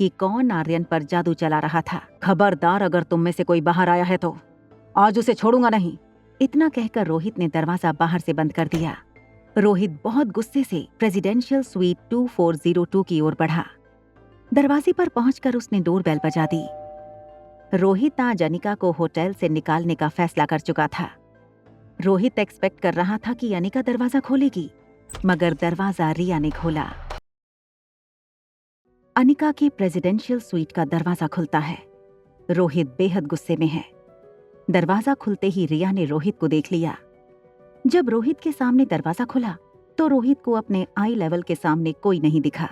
कि कौन आर्यन पर जादू चला रहा था। खबरदार, अगर तुम में से कोई बाहर आया है तो आज उसे छोड़ूंगा नहीं। इतना कहकर रोहित ने दरवाजा बाहर से बंद कर दिया। रोहित बहुत गुस्से से प्रेसिडेंशियल स्वीट 2402 की ओर बढ़ा। दरवाजे पर पहुंचकर उसने डोरबेल बजा दी। रोहित आज अनिका को होटल से निकालने का फैसला कर चुका था। रोहित एक्सपेक्ट कर रहा था कि अनिका दरवाजा खोलेगी, मगर दरवाजा रिया ने खोला। अनिका के प्रेसिडेंशियल स्वीट का दरवाजा खुलता है। रोहित बेहद गुस्से में है। दरवाजा खुलते ही रिया ने रोहित को देख लिया। जब रोहित के सामने दरवाजा खुला तो रोहित को अपने आई लेवल के सामने कोई नहीं दिखा।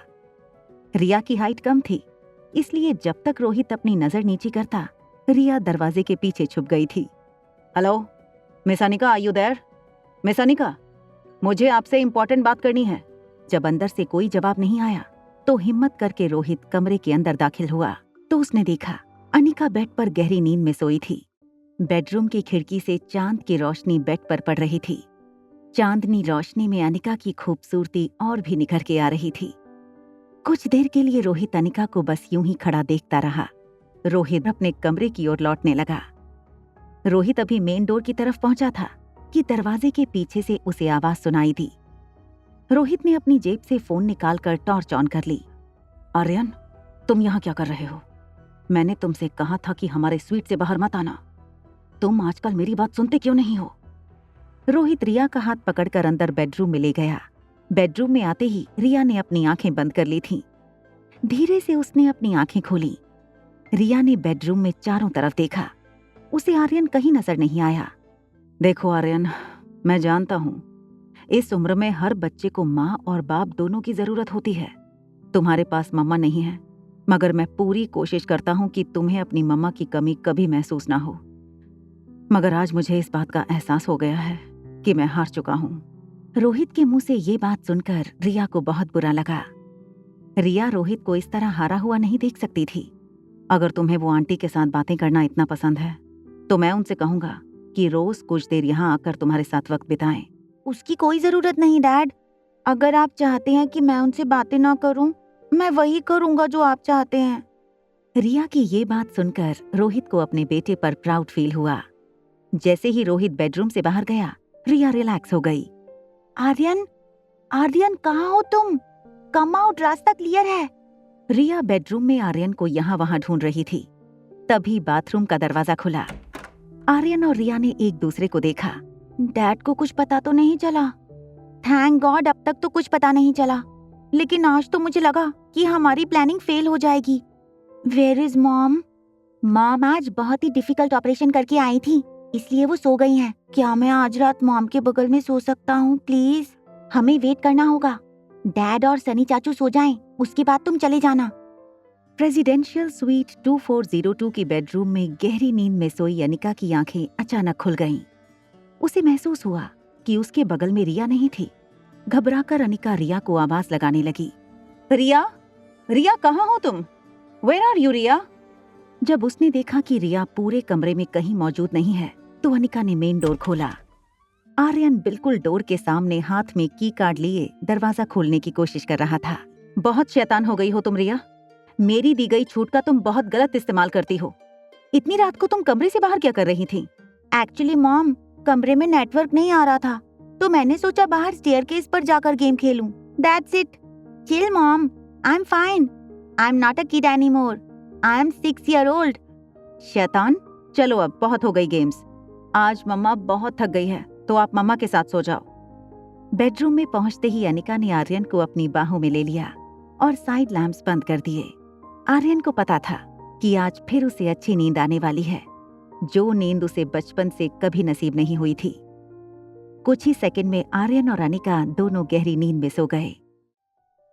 रिया की हाइट कम थी, इसलिए जब तक रोहित अपनी नजर नीची करता, रिया दरवाजे के पीछे छुप गई थी। Hello miss Anika, are you there? Miss Anika, मुझे आपसे इंपॉर्टेंट बात करनी है। जब अंदर से कोई जवाब नहीं आया तो हिम्मत करके रोहित कमरे के अंदर दाखिल हुआ तो उसने देखा अनिका बेड पर गहरी नींद में सोई थी। बेडरूम की खिड़की से चांद की रोशनी बेड पर पड़ रही थी। चांदनी रोशनी में अनिका की खूबसूरती और भी निखर के आ रही थी। कुछ देर के लिए रोहित अनिका को बस यूं ही खड़ा देखता रहा। रोहित अपने कमरे की ओर लौटने लगा। रोहित अभी मेन डोर की तरफ पहुंचा था कि दरवाजे के पीछे से उसे आवाज सुनाई दी। रोहित ने अपनी जेब से फोन निकालकर टॉर्च ऑन कर ली। आर्यन, तुम यहाँ क्या कर रहे हो? मैंने तुमसे कहा था कि हमारे स्वीट से बाहर मत आना। तुम आजकल मेरी बात सुनते क्यों नहीं हो? रोहित रिया का हाथ पकड़कर अंदर बेडरूम में ले गया। बेडरूम में आते ही रिया ने अपनी आंखें बंद कर ली थीं। धीरे से उसने अपनी आंखें खोली। रिया ने बेडरूम में चारों तरफ देखा। उसे आर्यन कहीं नजर नहीं आया। देखो आर्यन, मैं जानता हूं इस उम्र में हर बच्चे को माँ और बाप दोनों की जरूरत होती है। तुम्हारे पास मम्मा नहीं है, मगर मैं पूरी कोशिश करता हूं कि तुम्हें अपनी मम्मा की कमी कभी महसूस ना हो। मगर आज मुझे इस बात का एहसास हो गया है कि मैं हार चुका हूं। रोहित के मुंह से ये बात सुनकर रिया को बहुत बुरा लगा। रिया रोहित को इस तरह हारा हुआ नहीं देख सकती थी। अगर तुम्हें वो आंटी के साथ बातें करना इतना पसंद है तो मैं उनसे कहूंगा कि रोज कुछ देर यहाँ आकर तुम्हारे साथ वक्त बिताएं। उसकी कोई जरूरत नहीं डैड। अगर आप चाहते हैं कि मैं उनसे बातें ना करूं, मैं वही करूंगा जो आप चाहते हैं। रिया की ये बात सुनकर रोहित को अपने बेटे पर प्राउड फील हुआ। जैसे ही रोहित बेडरूम से बाहर गया, रिया रिलैक्स हो गई। आर्यन, आर्यन कहाँ हो तुम? कम आउट, रास्ता क्लियर है। रिया बेडरूम में आर्यन को यहाँ वहाँ ढूंढ रही थी। तभी बाथरूम का दरवाजा खुला। आर्यन और रिया ने एक दूसरे को देखा। डैड को कुछ पता तो नहीं चला? थैंक गॉड, अब तक तो कुछ पता नहीं चला। लेकिन आज तो मुझे लगा कि हमारी प्लानिंग फेल हो जाएगी। Where is mom? मॉम आज बहुत ही डिफिकल्ट ऑपरेशन करके आई थी, इसलिए वो सो गई हैं। क्या मैं आज रात मॉम के बगल में सो सकता हूँ प्लीज? हमें वेट करना होगा। डैड और सनी चाचू सो जाएं, उसके बाद तुम चले जाना। प्रेसिडेंशियल स्वीट 2402 की बेडरूम में गहरी नींद में सोई अनिका की आंखें अचानक खुल गईं। उसे महसूस हुआ कि उसके बगल में रिया नहीं थी। घबराकर अनिका रिया को आवाज लगाने लगी। रिया, रिया कहाँ हो तुम? वेयर आर यू रिया? जब उसने देखा कि रिया पूरे कमरे में कहीं मौजूद नहीं है तो अनिका ने मेन डोर खोला। आर्यन बिल्कुल डोर के सामने हाथ में की कार्ड लिए दरवाजा खोलने की कोशिश कर रहा था। बहुत शैतान हो गई हो तुम रिया। मेरी दी गई छूट का तुम बहुत गलत इस्तेमाल करती हो। इतनी रात को तुम कमरे से बाहर क्या कर रही थी? एक्चुअली मॉम, कमरे में नेटवर्क नहीं आ रहा था तो मैंने सोचा बाहर स्टेयरकेस पर जाकर गेम खेलूं। That's it. Chill mom, I am fine. I am not a kid anymore. I am 6 year old। शैतान, चलो अब बहुत हो गई गेम्स। आज मम्मा बहुत थक गई है तो आप मम्मा के साथ सो जाओ। बेडरूम में पहुंचते ही अनिका ने आर्यन को अपनी बाहों में ले लिया और साइड लैंप्स बंद कर दिए। आर्यन को पता था कि आज फिर उसे अच्छी नींद आने वाली है, जो नींद उसे बचपन से कभी नसीब नहीं हुई थी। कुछ ही सेकंड में आर्यन और अनिका दोनों गहरी नींद में सो गए।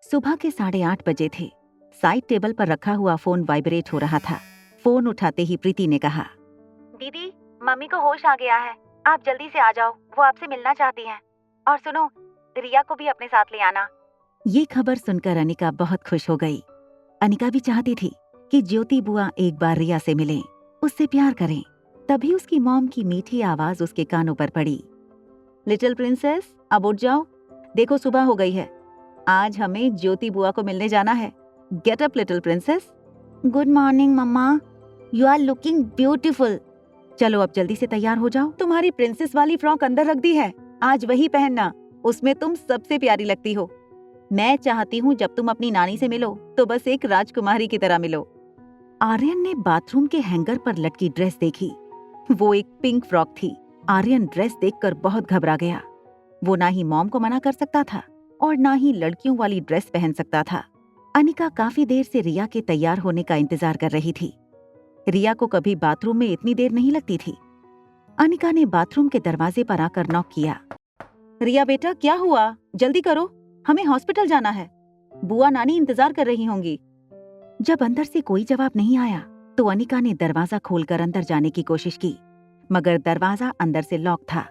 सुबह के 8:30 बजे थे। साइड टेबल पर रखा हुआ फोन वाइब्रेट हो रहा था। फोन उठाते ही प्रीति ने कहा, दीदी, मम्मी को होश आ गया है, आप जल्दी से आ जाओ, वो आपसे मिलना चाहती हैं। और सुनो, रिया को भी अपने साथ ले आना। ये खबर सुनकर अनिका बहुत खुश हो गई। अनिका भी चाहती थी कि ज्योति बुआ एक बार रिया से मिलें, उससे प्यार करें। तभी उसकी मॉम की मीठी आवाज उसके कानों पर पड़ी। लिटिल प्रिंसेस, अब उठ जाओ, देखो सुबह हो गई है। आज हमें ज्योति बुआ को मिलने जाना है। Get up little princess. Good morning mama, you are looking beautiful. चलो अब जल्दी से तैयार हो जाओ। तुम्हारी प्रिंसेस वाली फ्रॉक अंदर रख दी है, आज वही पहनना, उसमें तुम सबसे प्यारी लगती हो। मैं चाहती हूँ जब तुम अपनी नानी से मिलो तो बस एक राजकुमारी की तरह मिलो। आर्यन ने बाथरूम के हैंगर पर लटकी ड्रेस देखी। वो एक पिंक फ्रॉक थी। आर्यन ड्रेस देखकर बहुत घबरा गया। वो ना ही मॉम को मना कर सकता था और ना ही लड़कियों वाली ड्रेस पहन सकता था। अनिका काफी देर से रिया के तैयार होने का इंतजार कर रही थी। रिया को कभी बाथरूम में इतनी देर नहीं लगती थी। अनिका ने बाथरूम के दरवाजे पर आकर नॉक किया। रिया बेटा, क्या हुआ? जल्दी करो, हमें हॉस्पिटल जाना है। बुआ नानी इंतजार कर रही होंगी। जब अंदर से कोई जवाब नहीं आया तो अनिका ने दरवाजा खोलकर अंदर जाने की कोशिश की, मगर दरवाजा अंदर से लॉक था।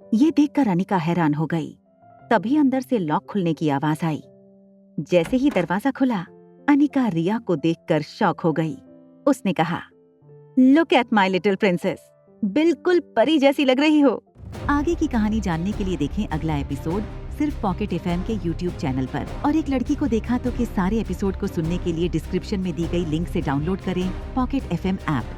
ये देखकर अनिका हैरान हो गई। तभी अंदर से लॉक खुलने की आवाज आई। जैसे ही दरवाजा खुला, अनिका रिया को देखकर शॉक हो गई। उसने कहा, look at my little princess, बिल्कुल परी जैसी लग रही हो। आगे की कहानी जानने के लिए देखें अगला एपिसोड सिर्फ पॉकेट एफएम के YouTube चैनल पर। और एक लड़की को देखा तो के सारे एपिसोड को सुनने के लिए डिस्क्रिप्शन में दी गई लिंक से डाउनलोड करें पॉकेट एफएम ऐप।